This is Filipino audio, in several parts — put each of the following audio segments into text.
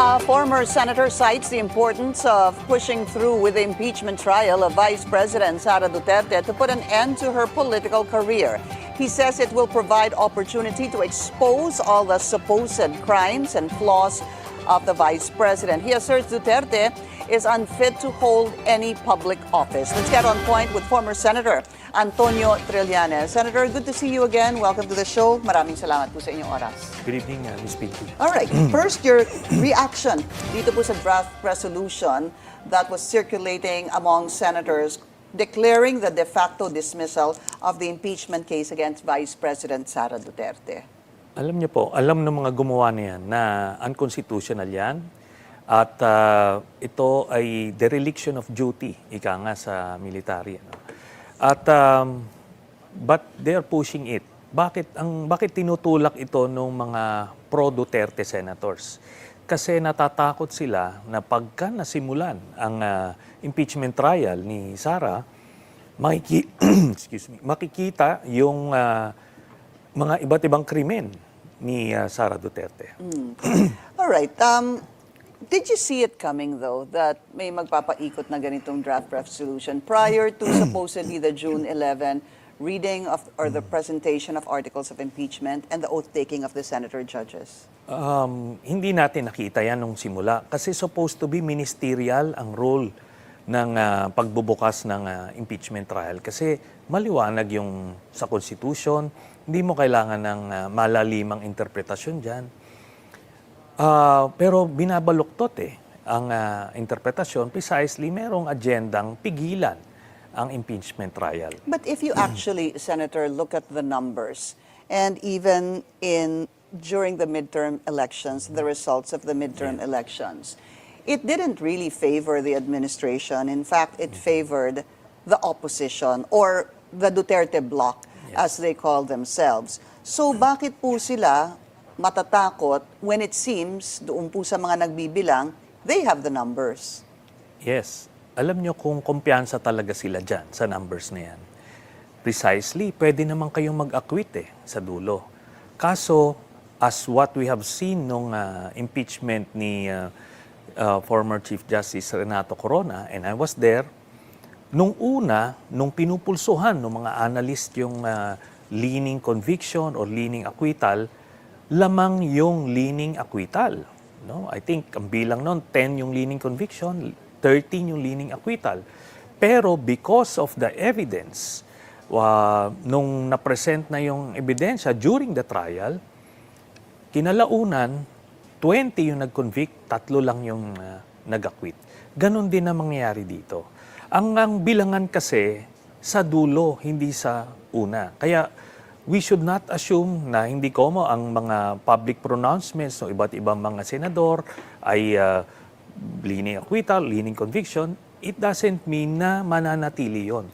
Former senator cites the importance of pushing through with the impeachment trial of Vice President Sara Duterte to put an end to her political career. He says it will provide opportunity to expose all the supposed crimes and flaws of the Vice President. He asserts Duterte is unfit to hold any public office. Let's get on point with former Senator Antonio Trillanes. Senator, good to see you again. Welcome to the show. Maraming salamat po sa inyong oras. Good evening, Ms. Pinky. All right. First, your reaction dito po sa draft resolution that was circulating among senators declaring the de facto dismissal of the impeachment case against Vice President Sara Duterte. Alam niyo po, alam ng mga gumawa na yan na unconstitutional yan at ito ay dereliction of duty, ika nga sa military. Ano? At but they are pushing it. Bakit tinutulak ito ng mga pro-Duterte senators? Kasi natatakot sila na pagka nasimulan ang impeachment trial ni Sara, makikita yung mga iba't ibang krimen ni Sara Duterte. All right. Did you see it coming, though, that may magpapaikot na ganitong draft resolution prior to supposedly the June 11 reading of or the presentation of articles of impeachment and the oath-taking of the senator judges? Hindi natin nakita yan nung simula kasi supposed to be ministerial ang role ng pagbubukas ng impeachment trial kasi maliwanag yung sa Constitution, hindi mo kailangan ng malalimang interpretasyon dyan. Pero binabaluktot ang interpretasyon precisely merong agendang pigilan ang impeachment trial. But if you actually, Senator, look at the numbers and even during the midterm elections, the results of the midterm elections, it didn't really favor the administration. In fact, it favored the opposition or the Duterte bloc, as they call themselves. So bakit po sila matatakot when it seems, doon po sa mga nagbibilang, they have the numbers? Yes. Alam nyo kung kumpiyansa talaga sila dyan sa numbers na yan. Precisely, pwede naman kayong mag-acquit sa dulo. Kaso, as what we have seen nung impeachment ni former Chief Justice Renato Corona, and I was there, nung pinupulsuhan ng mga analyst yung leaning conviction or leaning acquittal, lamang yung leaning acquittal. No? I think ang bilang nun, 10 yung leaning conviction, 13 yung leaning acquittal. Pero because of the evidence, nung na-present na yung ebidensya during the trial, kinalaunan, 20 yung nag-convict, 3 lang yung nag-acquit. Ganon din ang mangyayari dito. Ang bilangan kasi sa dulo, hindi sa una. Kaya we should not assume na hindi komo ang mga public pronouncements ng iba't ibang mga senador ay leaning acquittal, leaning conviction. It doesn't mean na mananatili yon.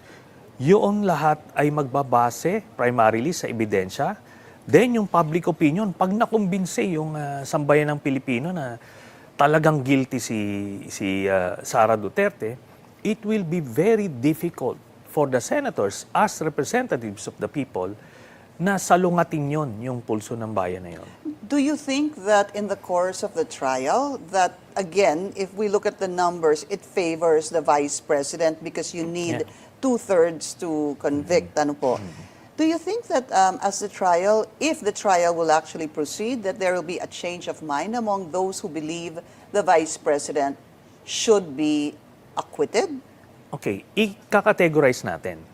Yun lahat ay magbabase primarily sa ebidensya. Then yung public opinion, pag nakumbinse yung sambayan ng Pilipino na talagang guilty si Sara Duterte, it will be very difficult for the senators as representatives of the people na salungatin yon yung pulso ng bayan na yon. Do you think that in the course of the trial, that again, if we look at the numbers, it favors the Vice President because you need 2/3 to convict? Ano po? Do you think that as the trial, if the trial will actually proceed, that there will be a change of mind among those who believe the Vice President should be acquitted? Okay, i-categorize natin.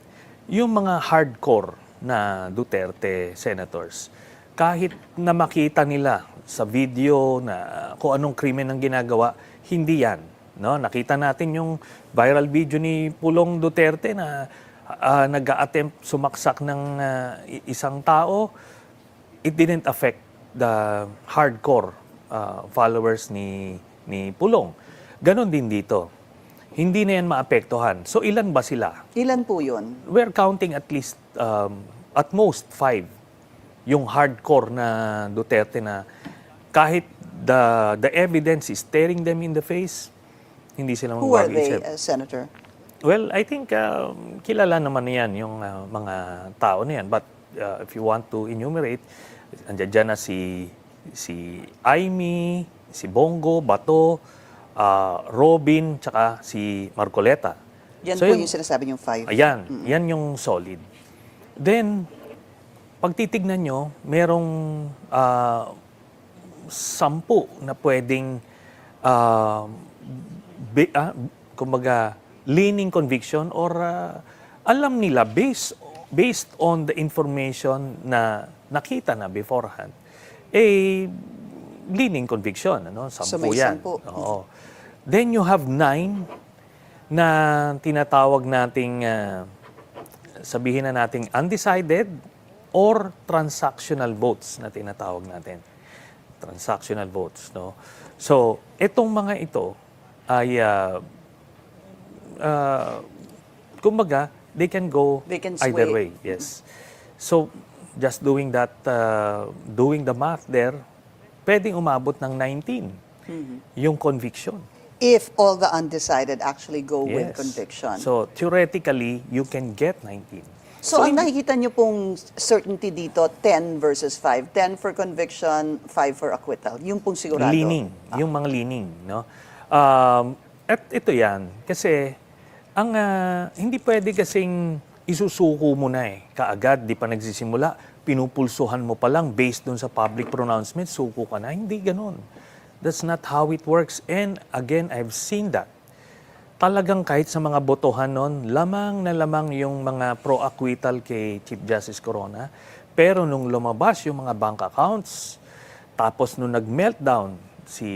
Yung mga hardcore na Duterte senators, kahit na makita nila sa video na kung anong krimen ang ginagawa, hindi yan. No? Nakita natin yung viral video ni Pulong Duterte na nag-a-attempt sumaksak ng isang tao. It didn't affect the hardcore followers ni Pulong. Ganon din dito. Hindi na yan maapektuhan. So ilan ba sila? Ilan po yun? We're counting at least, at most 5. Yung hardcore na Duterte na kahit the evidence is staring them in the face, hindi sila Who are they, mag-isip. Senator? Well, I think kilala naman yan yung mga tao na yan. But if you want to enumerate, andyan dyan na si Aimee, si Bongo, Bato, Robin, tsaka si Marcoleta. Yan So, po yung sinasabi niyong 5. Ayan, yan yung solid. Then, pag titignan nyo, merong 10 na pwedeng, kumbaga, leaning conviction or alam nila based on the information na nakita na beforehand, leaning conviction, ano? 10 So, may yan. 10. Oo. Then you have 9 na tinatawag nating sabihin na nating undecided or transactional votes na tinatawag natin. Transactional votes, no? So, itong mga ito ay kumbaga, they can go They can either sway. way. Yes. So, just doing that, doing the math there, pwedeng umabot ng 19 yung conviction. If all the undecided actually go with Yes. conviction. So, theoretically, you can get 19. So, ang nakikita niyo pong certainty dito, 10 versus 5. 10 for conviction, 5 for acquittal. Yung pong sigurado. Leaning, yung mga leaning, no? At ito yan, kasi ang hindi pwede kasing isusuko mo na kaagad, di pa nagsisimula, pinupulsuhan mo pa lang based dun sa public pronouncement, suko ka na. Hindi ganun. That's not how it works. And again, I've seen that. Talagang kahit sa mga botohan nun, lamang na lamang yung mga pro-acquittal kay Chief Justice Corona. Pero nung lumabas yung mga bank accounts, tapos nung nag-meltdown si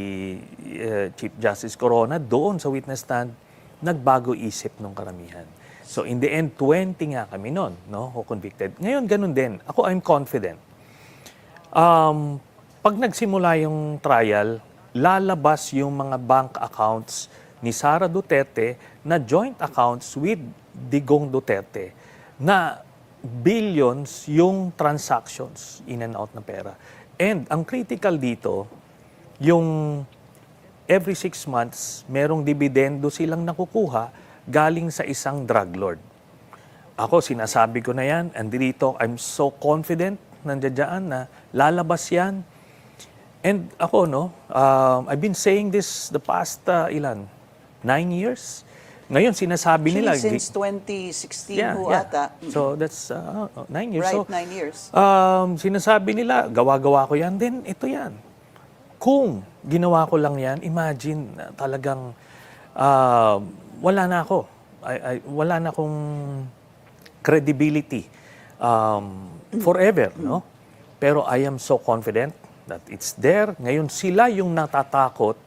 Chief Justice Corona doon sa witness stand, nagbago isip ng karamihan. So in the end, 20 nga kami nun, no, who convicted. Ngayon, ganun din. Ako, I'm confident. Pag nagsimula yung trial, lalabas yung mga bank accounts ni Sara Duterte na joint accounts with Digong Duterte na billions yung transactions in and out na pera. And ang critical dito, yung every 6 months, merong dividendo silang nakukuha galing sa isang drug lord. Ako, sinasabi ko na yan, and dito, I'm so confident nandiyan na lalabas yan. And ako, no, I've been saying this the past, 9 years? Ngayon, sinasabi nila... Since 2016 ata. So, that's 9 years. Right, So, 9 years. sinasabi nila, gawa-gawa ko yan, then ito yan. Kung ginawa ko lang yan, imagine, talagang wala na ako. Wala na akong credibility forever, no? Pero I am so confident that it's there. Ngayon, sila yung natatakot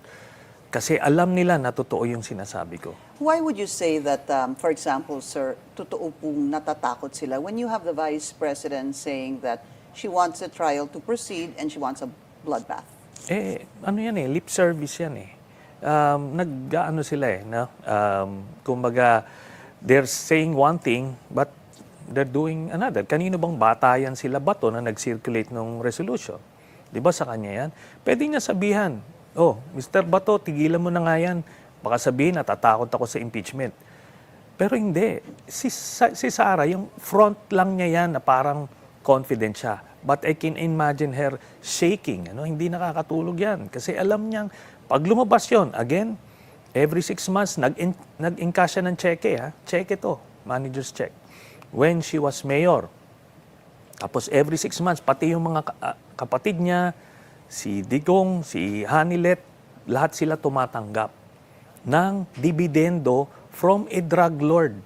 kasi alam nila na totoo yung sinasabi ko. Why would you say that, for example, sir, totoo pong natatakot sila when you have the Vice President saying that she wants the trial to proceed and she wants a bloodbath? Ano yan lip service yan nag-ano sila no? Kumbaga, they're saying one thing, but they're doing another. Kanino bang batayan sila Bato na nag-circulate ng resolution? Di ba sa kanya yan? Pwede niya sabihan, Mr. Bato, tigilan mo na nga yan. Baka sabihin, natatakot ako sa impeachment. Pero hindi. Si Sara, yung front lang niya yan na parang confident siya. But I can imagine her shaking. Hindi nakakatulog yan. Kasi alam niyang, pag lumabas yon, again, every 6 months, nag-encash siya ng cheque. Cheque to, manager's check. When she was mayor. Tapos every 6 months, pati yung mga kapatid niya, si Digong, si Hanilet, lahat sila tumatanggap ng dividendo from a drug lord.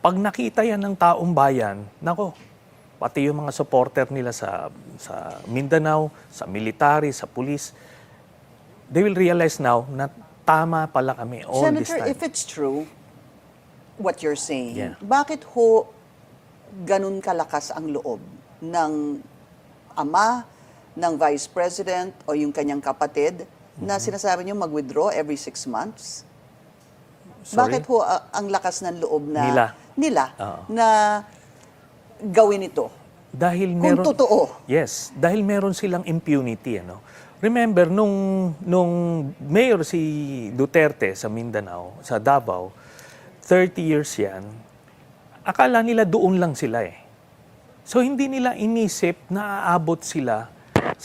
Pag nakita yan ng taong bayan, nako, pati yung mga supporter nila sa Mindanao, sa military, sa police, they will realize now na tama pala kami all this Senator, time. if it's true, what you're saying, Yeah. bakit ganun kalakas ang loob ng ama, ng Vice President o yung kanyang kapatid na sinasabi niyo mag-withdraw every 6 months? Sorry? Bakit ang lakas ng loob nila Oo. na gawin ito? Dahil Kung meron, totoo. Yes, dahil meron silang impunity. Remember, nung mayor si Duterte sa Mindanao, sa Davao, 30 years yan, akala nila doon lang sila So hindi nila inisip na aabot sila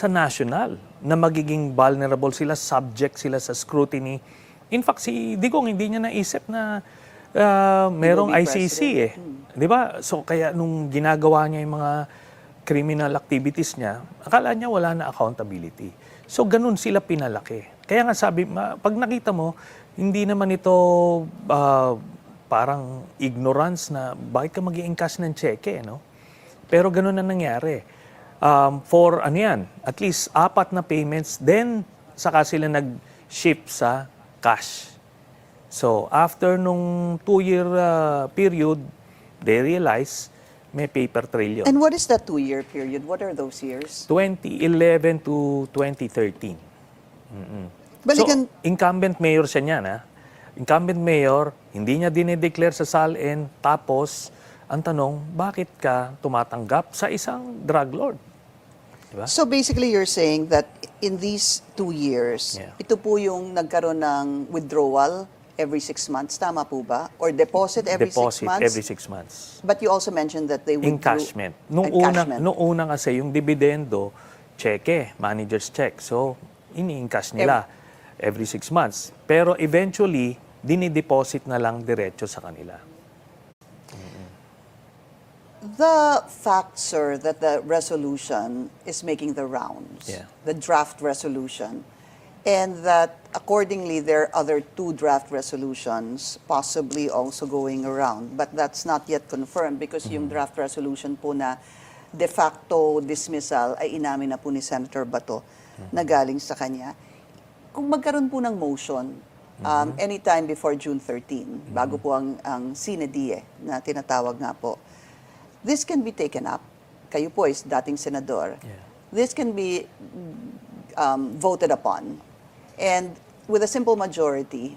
national na magiging vulnerable sila, subject sila sa scrutiny. In fact, si Digong hindi niya naisip na merong be ICC president. eh. 'Di ba? So kaya nung ginagawa niya yung mga criminal activities niya, akala niya wala na accountability. So ganun sila pinalaki. Kaya nga sabi, pag nakita mo, hindi naman ito parang ignorance na bakit ka mag-i-encash ng cheque, no? Pero ganun na nangyari. For ano yan, at least 4 na payments, then saka sila nag-ship sa cash. So after nung 2-year period, they realize may paper trail yun. And what is that 2-year period? What are those years? 2011 to 2013. Balikan, So, incumbent mayor siya niyan, ha? Incumbent mayor, hindi niya dinedeclare sa SALN, tapos, ang tanong, bakit ka tumatanggap sa isang drug lord? Diba? so basically you're saying that in these 2 years, Yeah. ito po yung nagkaroon ng withdrawal every 6 months, tama po ba? Or deposit every 6 months? Every 6 months. But you also mentioned that they withdrew... Encashment. Nung una kasi, yung dividendo, cheque, manager's check. So, ini-encash nila every 6 months. Pero eventually, dinideposit na lang diretso sa kanila. The fact, sir, that the resolution is making the rounds, Yeah. the draft resolution, and that accordingly there are other 2 draft resolutions possibly also going around, but that's not yet confirmed because yung draft resolution po na de facto dismissal ay inamin na po ni Senator Bato na galing sa kanya. Kung magkaroon po ng motion anytime before June 13, bago po ang sine die na tinatawag nga po, this can be taken up. Kayo po is dating senador. Yeah. This can be voted upon. And with a simple majority,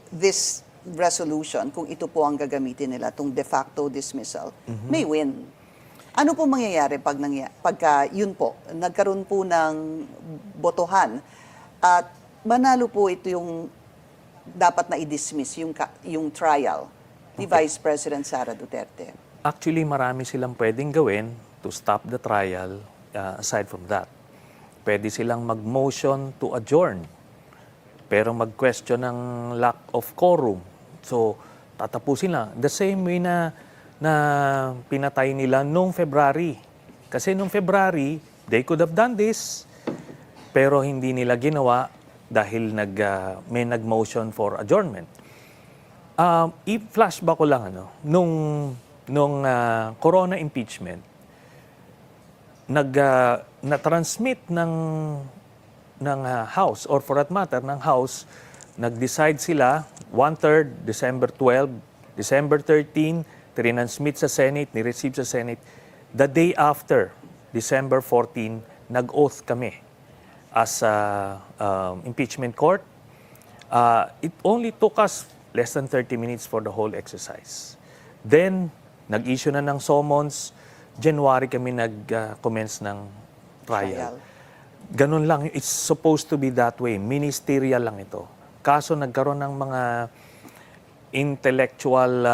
this resolution, kung ito po ang gagamitin nila, itong de facto dismissal, may win. Ano po mangyayari pagka yun po, nagkaroon po ng botohan at manalo po ito yung dapat na i-dismiss, yung trial ni Vice President Sara Duterte? Actually, marami silang pwedeng gawin to stop the trial aside from that. Pwede silang mag-motion to adjourn, pero mag-question ng lack of quorum. So, tatapusin lang. The same way na pinatay nila noong February. Kasi noong February, they could have done this, pero hindi nila ginawa dahil may nag-motion for adjournment. I-flashback ko lang, nung corona impeachment, na-transmit ng House, or for that matter, ng House, nag-decide sila, 1/3, December 12, December 13, tinansmit sa Senate, ni-receive sa Senate. The day after, December 14, nag-oath kami as impeachment court. It only took us less than 30 minutes for the whole exercise. Then, nag-issue na ng summons. January kami nag-commence ng trial. Ganun lang. It's supposed to be that way. Ministerial lang ito. Kaso nagkaroon ng mga intellectual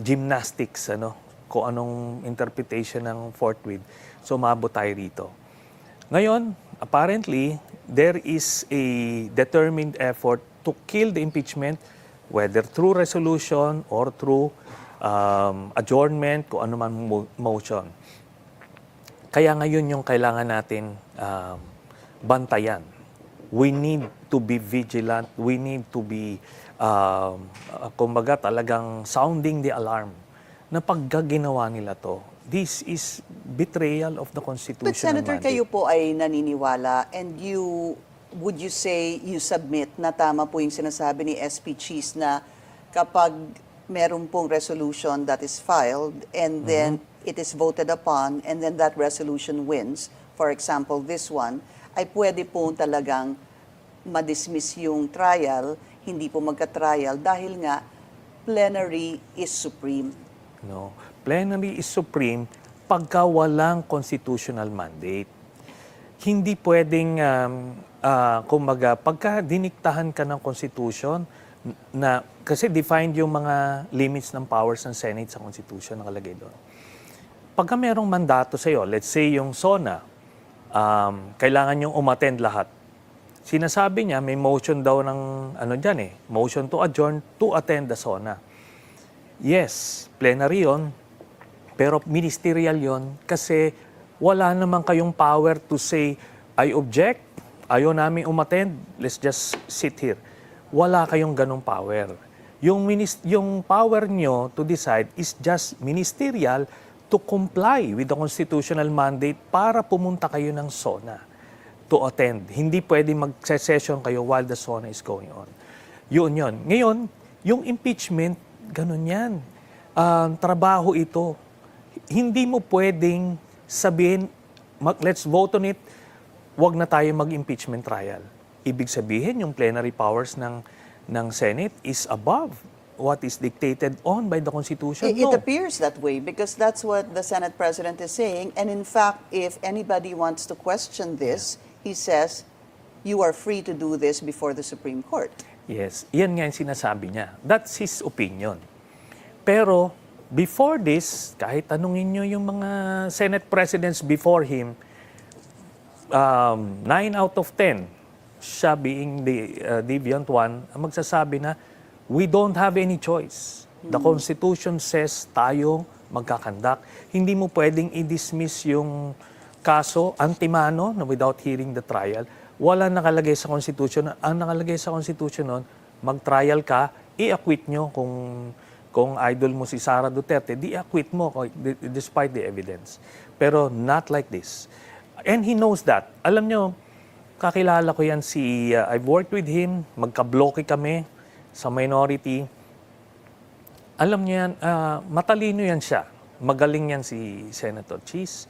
gymnastics, kung anong interpretation ng forthwith. So, maabot tayo rito. Ngayon, apparently, there is a determined effort to kill the impeachment, whether through resolution or through adjournment, kung ano man motion. Kaya ngayon yung kailangan natin bantayan. We need to be vigilant. We need to be, kumbaga talagang sounding the alarm na pagka ginawa nila to, this is betrayal of the Constitution. But Senator, mandate. kayo po ay naniniwala and would you say you submit na tama po yung sinasabi ni SP Cheese na kapag meron pong resolution that is filed and then it is voted upon and then that resolution wins, for example, this one, ay pwede po talagang madismiss yung trial, hindi po magka-trial dahil nga plenary is supreme. No. Plenary is supreme pagka walang constitutional mandate. Hindi pwedeng, kumbaga, pagka diniktahan ka ng Constitution, na, kasi defined yung mga limits ng powers ng Senate sa Constitution, nakalagay doon. Pagka merong mandato sa'yo, let's say yung SONA, kailangan yung umattend lahat. Sinasabi niya, may motion daw ng, motion to adjourn to attend the SONA. Yes, plenary yon, pero ministerial yon kasi wala naman kayong power to say, I object, ayaw namin umattend, let's just sit here. Wala kayong ganong power. Yung power nyo to decide is just ministerial to comply with the constitutional mandate para pumunta kayo ng SONA to attend. Hindi pwede mag-session kayo while the SONA is going on. Yun. Ngayon, yung impeachment, ganun yan. Trabaho ito. Hindi mo pwedeng sabihin, let's vote on it, wag na tayo mag-impeachment trial. Ibig sabihin, yung plenary powers ng Senate is above what is dictated on by the Constitution. It appears that way because that's what the Senate President is saying. And in fact, if anybody wants to question this, he says, you are free to do this before the Supreme Court. Yes, yan nga yung sinasabi niya. That's his opinion. Pero before this, kahit tanungin nyo yung mga Senate Presidents before him, 9 out of 10, siya being the deviant one, magsasabi na, we don't have any choice. The Constitution says tayo magkakandak. Hindi mo pwedeng i-dismiss yung kaso antimano na without hearing the trial. Wala nakalagay sa Constitution. Ang nakalagay sa Constitution nun, mag-trial ka, i-acquit nyo kung idol mo si Sara Duterte, di-acquit mo despite the evidence. Pero not like this. And he knows that. Alam nyo, kakilala ko yan I've worked with him, magka-bloke kami sa minority. Alam niyo yan, matalino yan siya. Magaling yan si Senator Cheese.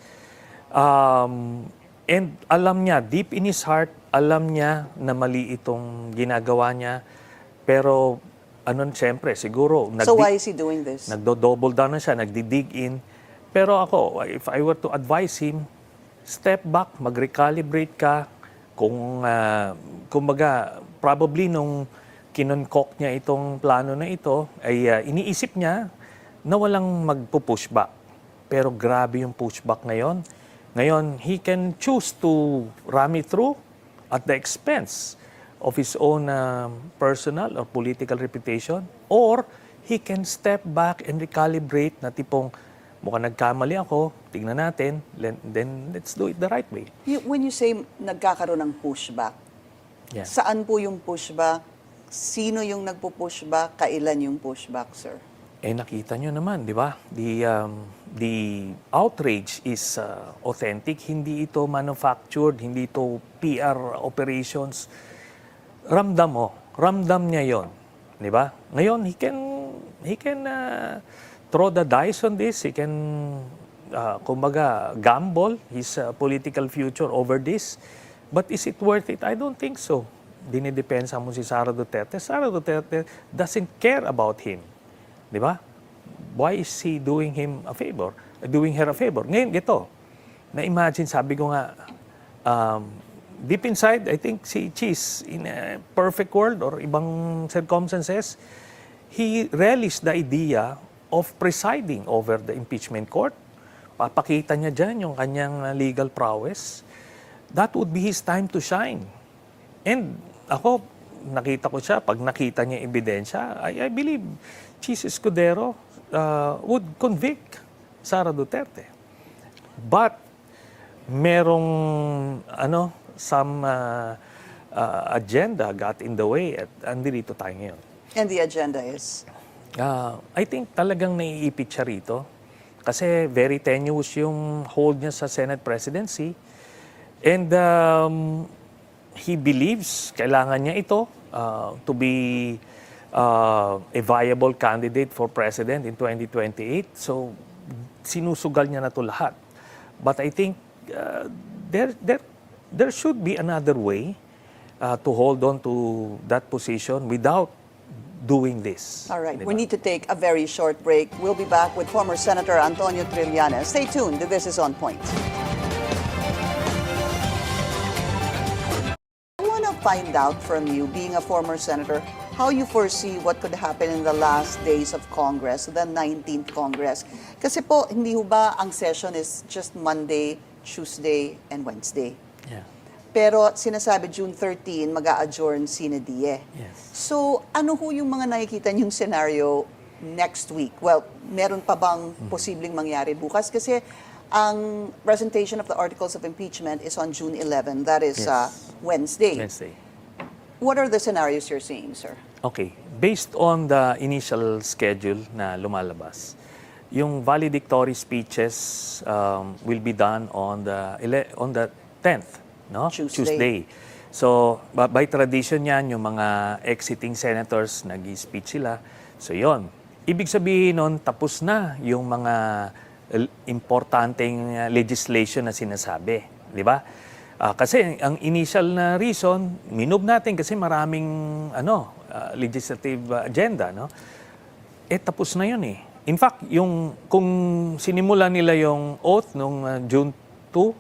And alam niya, deep in his heart, alam niya na mali itong ginagawa niya. Pero, siyempre, siguro... So why is he doing this? Nagdo-double down na siya, nagdi-dig in. Pero ako, if I were to advise him, step back, mag-recalibrate ka. Kumbaga, probably nung kinoncoct niya itong plano na ito, ay iniisip niya na walang magpo-pushback. Pero grabe yung pushback ngayon. Ngayon, he can choose to ram it through at the expense of his own personal or political reputation, or he can step back and recalibrate na tipong, mukhang nagkamali ako, tignan natin, then let's do it the right way. When you say nagkakaroon ng pushback, saan po yung pushback? Sino yung nagpo-pushback? Kailan yung pushback, sir? Nakita nyo naman, di ba? The outrage is authentic. Hindi ito manufactured, hindi ito PR operations. Ramdam mo. Ramdam niya yon, di ba? Ngayon, he can throw the dice on this. He can, kumbaga, gamble his political future over this. But is it worth it? I don't think so. Dinidepensa mo si Sara Duterte. Sara Duterte doesn't care about him. Di ba? Why is he doing him a favor? Doing her a favor? Ngayon, ito. Na-imagine, sabi ko nga, deep inside, I think si Cheese, in a perfect world or ibang circumstances, he relished the idea of presiding over the impeachment court. Papakita niya dyan yung kanyang legal prowess. That would be his time to shine. And ako, nakita ko siya, pag nakita niya ebidensya, I believe Cheese Escudero would convict Sara Duterte. But merong some agenda got in the way at andito tayo ngayon. And the agenda is? I think talagang naiipit siya rito kasi very tenuous yung hold niya sa Senate presidency. And he believes kailangan niya ito to be a viable candidate for president in 2028. So, sinusugal niya na to lahat. But I think there should be another way to hold on to that position without doing this. All right. Diba? We need to take a very short break. We'll be back with former Senator Antonio Trillanes. Stay tuned. This is On Point. Find out from you, being a former senator, how you foresee what could happen in the last days of Congress, the 19th Congress. Kasi po, hindi ho ba ang session is just Monday Tuesday, and Wednesday. Yeah. Pero sinasabi June 13, mag-a-adjourn sine die. Yes. So, ano ho yung mga nakikita niyong scenario next week? Well, meron pa bang posibleng mangyari bukas? Kasi ang presentation of the articles of impeachment is on June 11. That is Yes. Wednesday. Wednesday. What are the scenarios you're seeing, sir? Okay. Based on the initial schedule na lumalabas, yung valedictory speeches will be done on the 10th, no? Tuesday. So, by tradition yan, yung mga exiting senators, nag-speech sila. So, yon. Ibig sabihin nun, tapos na yung mga importanteng legislation na sinasabi. Di ba? Kasi ang initial na reason, minob natin kasi maraming legislative agenda. No? Tapos na yun eh. In fact, kung sinimula nila yung oath nung June 2,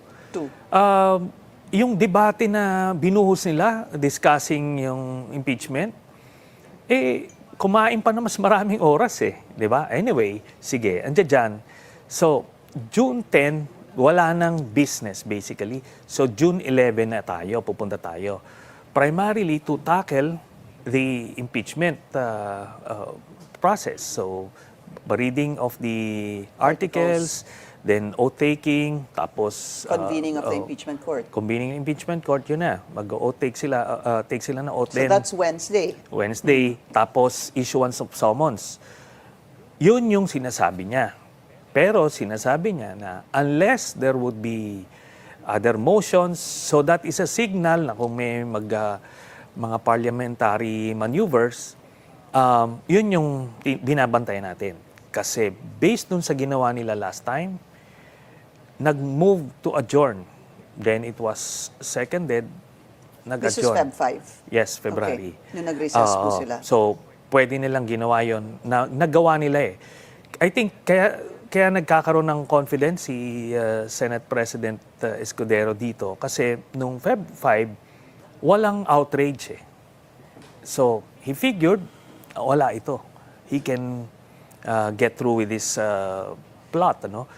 yung debate na binuhos nila discussing yung impeachment, kumain pa na mas maraming oras eh. Di ba? Anyway, sige, andyan dyan. So, June 10, wala nang business basically. So, June 11 na tayo, pupunta tayo. Primarily to tackle the impeachment process. So, reading of the articles, then oath-taking, tapos... Convening of the impeachment court. Convening impeachment court, yun na. Mag-oath take sila na oath. So Then, that's Wednesday. Wednesday, tapos issuance of summons. Yun yung sinasabi niya. Pero sinasabi niya na unless there would be other motions, so that is a signal na kung may mga parliamentary maneuvers, yun yung binabantayan natin. Kasi based dun sa ginawa nila last time, nag-move to adjourn. Then it was seconded, This is nag-adjourn. Feb 5. Yes, February. Okay. Nung nag-recess po sila. So, pwede nilang ginawa yun. Nagawa nila eh. I think kaya nagkakaroon ng confidence si Senate President Escudero dito kasi nung Feb 5, walang outrage eh. So, he figured, wala ito. He can get through with this plot, ano?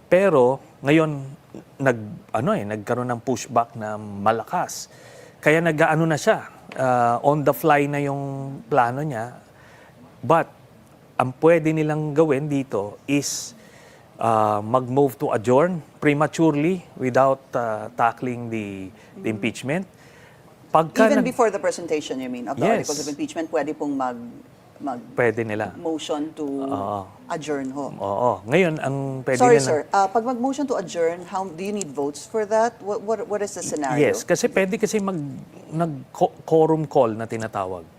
Pero ngayon nagkaroon ng pushback na malakas. Kaya nag-aano na siya, on the fly na yung plano niya. But ang pwede nilang gawin dito is mag-move to adjourn prematurely without tackling the impeachment. Even before the presentation, you mean, of the Yes. articles of impeachment, pwede pong Pwede nila. motion to adjourn ho. Oo. Ngayon, ang pwede Sorry, nila... sir. Pag mag-motion to adjourn, do you need votes for that? What is the scenario? Yes, kasi pwede kasi nag-quorum call na tinatawag.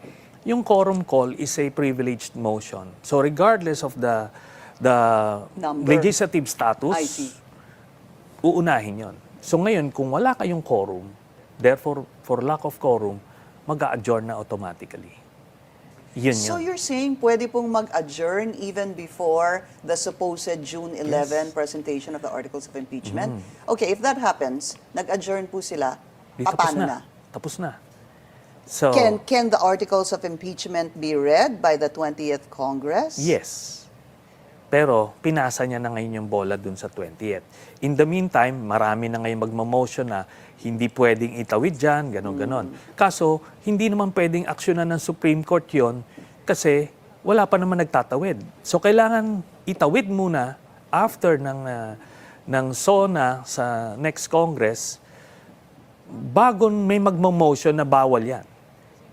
Yung quorum call is a privileged motion. So regardless of the Number. legislative status, I see. uunahin yon. So ngayon, kung wala kayong quorum, therefore, for lack of quorum, mag-a-adjourn na automatically. Yun So yun. you're saying pwede pong mag-adjourn even before the supposed June 11 presentation of the articles of impeachment? Okay, if that happens, nag-adjourn po sila, Di, tapos paano na? Tapos na. So, Can the articles of impeachment be read by the 20th Congress? yes. Pero pinasa niya na ngayon yung bola dun sa 20th. In the meantime, marami na ngayon magmamotion na hindi pwedeng itawid dyan, ganon. Kaso, hindi naman pwedeng aksyonan ng Supreme Court yon kasi wala pa naman nagtatawid. So, kailangan itawid muna after ng SONA sa next Congress bago may magmamotion na bawal yan.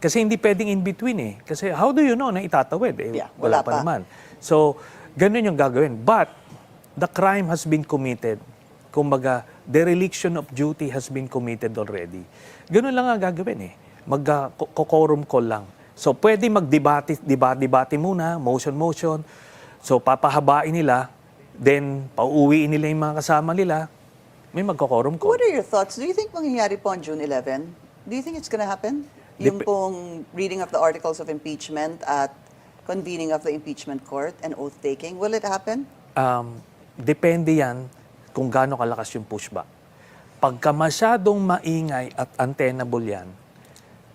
Kasi hindi pwedeng in between eh. Kasi how do you know na itatawid? Yeah, wala wala pa pa. naman. So, ganun yung gagawin. But, the crime has been committed. Kumbaga, dereliction of duty has been committed already. Ganun lang ang gagawin eh. Mag-quorum call lang. So, pwede mag-debate muna, motion. So, papahabain nila, then pauuwiin nila yung mga kasama nila, may mag-quorum call. What are your thoughts? Do you think mangyayari po on June 11? Do you think it's gonna happen? Yung pong reading of the articles of impeachment at convening of the impeachment court and oath-taking, will it happen? Depende yan kung gaano kalakas yung pushback. Pagka masyadong maingay at untenable yan,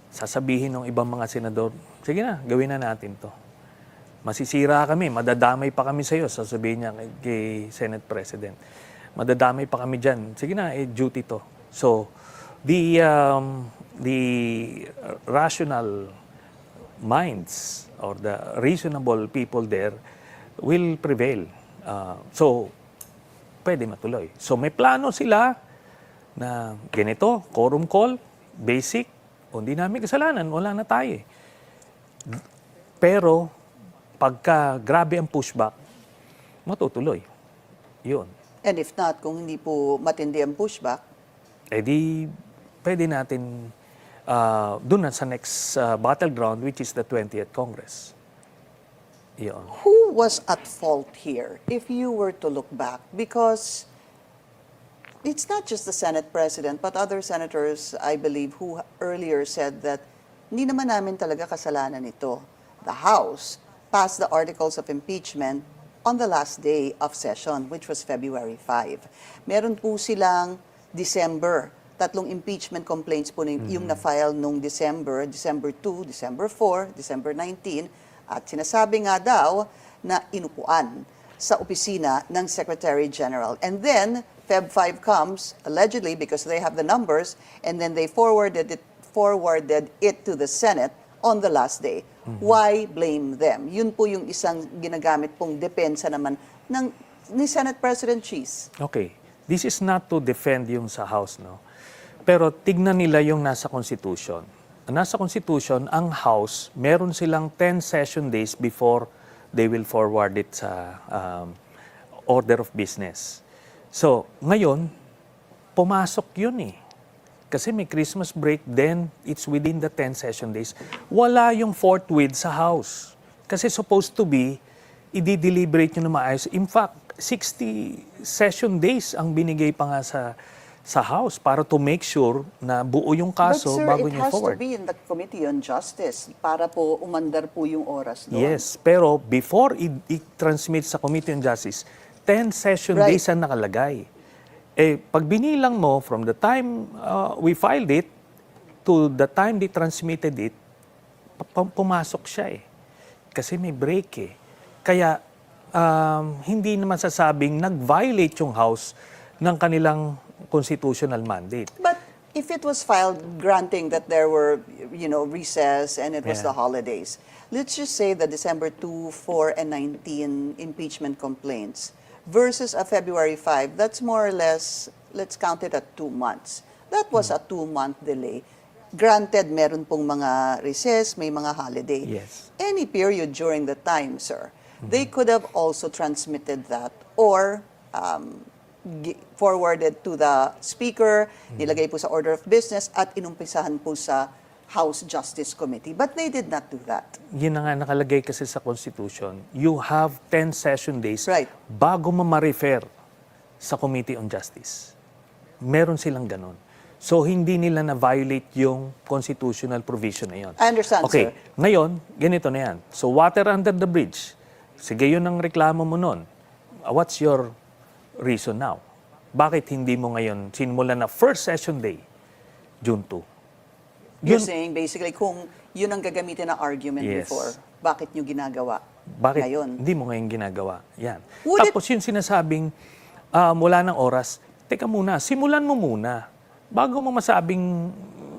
sasabihin ng ibang mga senador, sige na, gawin na natin to. Masisira kami, madadamay pa kami sa iyo, sasabihin niya kay Senate President. madadamay pa kami dyan. Sige na, duty to. So, the rational minds or the reasonable people there will prevail. So, pwede matuloy. So, may plano sila na ganito, quorum call, basic, hindi namin kasalanan, wala na tayo. Pero, pagka grabe ang pushback, matutuloy. Yun. And if not, kung hindi po matindi ang pushback, Di pwede natin doon na sa next battleground, which is the 20th Congress. Yun. who was at fault here if you were to look back? Because it's not just the Senate President, but other senators, I believe, who earlier said that hindi naman namin talaga kasalanan ito. The House passed the articles of impeachment on the last day of session, which was February 5. Meron po silang December, 3 impeachment complaints po yung na-file nung December 2, December 4, December 19, at sinasabi nga daw na inupuan sa opisina ng Secretary General. And then, Feb 5 comes, allegedly because they have the numbers, and then they forwarded it to the Senate on the last day. Why blame them? Yun po yung isang ginagamit pong depensa naman ni Senate President Cheese. Okay. This is not to defend yung sa House, no? Pero tignan nila yung nasa Constitution. Nasa Constitution, ang House, meron silang 10 session days before they will forward it sa order of business. So, ngayon, pumasok yun eh. Kasi may Christmas break, then it's within the 10 session days. Wala yung forthwith sa House. Kasi supposed to be, i-deliberate nyo na maayos. In fact, 60 session days ang binigay pa nga sa House para to make sure na buo yung kaso bago nyo forward. But sir, it has to be in the Committee on Justice para po umandar po yung oras doon. Yes, pero before i-transmit sa Committee on Justice, 10 session days ang nakalagay. Pag binilang mo from the time we filed it to the time they transmitted it, pumasok siya eh. Kasi may break eh. Kaya hindi naman sasabing nag-violate yung House ng kanilang constitutional mandate. But if it was filed granting that there were, recess and it was the holidays, let's just say the December 2, 4, and 19 impeachment complaints versus a February 5, that's more or less, let's count it at 2 months. That was a 2-month delay. Granted, meron pong mga recess, may mga holiday. Yes. Any period during the time, sir, they could have also transmitted that or forwarded to the Speaker, nilagay po sa order of business at inumpisahan po sa House Justice Committee. But they did not do that. Yun na nga nakalagay kasi sa Constitution. You have 10 session days bago mo ma-refer sa Committee on Justice. Meron silang ganon. So, hindi nila na-violate yung constitutional provision na yun. I understand, okay. sir. Ngayon, ganito na yan. So, water under the bridge. Sige, yun ang reklamo mo nun. What's your reason now? Bakit hindi mo ngayon sinimula na first session day, June 2? You're saying basically kung yun ang gagamitin na argument Yes. before, bakit nyo ginagawa Bakit ngayon? hindi mo ngayon ginagawa? Yan. Would Tapos yung sinasabing wala ng oras, teka muna, simulan mo muna bago mo masabing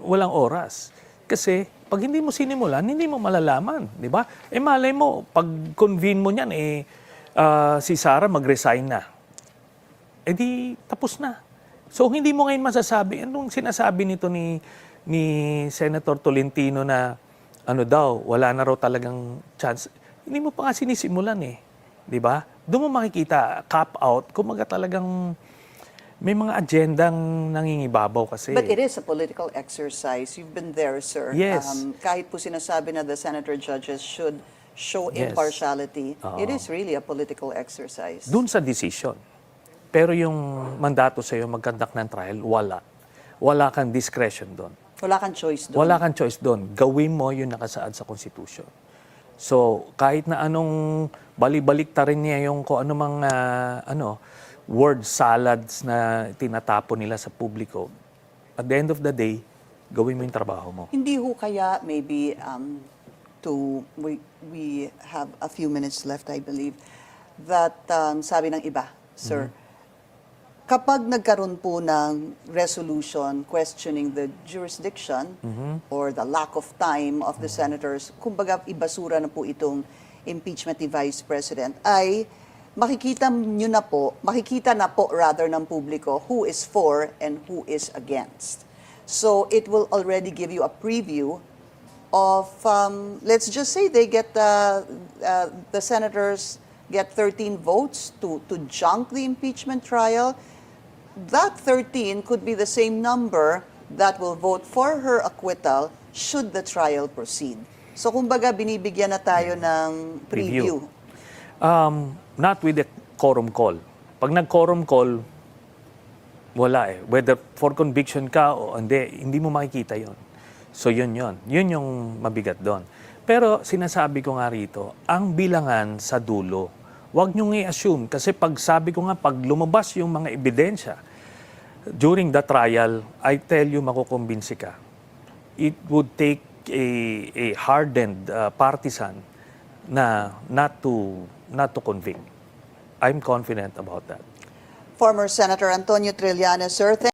walang oras. Kasi pag hindi mo sinimulan, hindi mo malalaman, di ba? Malay mo, pag convene mo niyan, si Sara mag-resign na. Di tapos na. So hindi mo ngayon masasabi, anong sinasabi nito ni Senator Tolentino na wala na raw talagang chance. Hindi mo pa nga sinisimulan eh. Di ba? Doon mo makikita, cap out, kumaga talagang may mga agendang nangingibabaw kasi. But it is a political exercise. You've been there, sir. Yes. Kahit po sinasabi na the senator judges should show Yes. impartiality, it is really a political exercise. Doon sa decision. Pero yung mandato sa'yo mag-conduct ng trial, wala. Wala kang discretion doon. Wala kang choice doon. Wala kang choice doon. Gawin mo yung nakasaad sa Constitution. So, kahit na anong balibalik ta rin niya yung kung anumang word salads na tinatapon nila sa publiko, at the end of the day, gawin mo yung trabaho mo. Hindi ho kaya maybe we have a few minutes left, I believe, that sabi ng iba, sir, kapag nagkaroon po ng resolution questioning the jurisdiction or the lack of time of the senators, kumbaga ibasura na po itong impeachment ni Vice President, ay makikita na po rather ng publiko who is for and who is against. So it will already give you a preview of, let's just say they get, the senators get 13 votes to junk the impeachment trial. That 13 could be the same number that will vote for her acquittal should the trial proceed. So kumbaga binibigyan na tayo ng preview. Not with the quorum call. Pag nag-quorum call, wala eh. Whether for conviction ka o hindi mo makikita yon. So yun. Yun yung mabigat doon. Pero sinasabi ko nga rito, ang bilangan sa dulo, huwag niyong i-assume. Kasi pag sabi ko nga, pag lumabas yung mga ebidensya, during the trial, I tell you, makukumbinsi ka. It would take a hardened partisan na not to convict. I'm confident about that. Former Senator Antonio Trillanes, sir.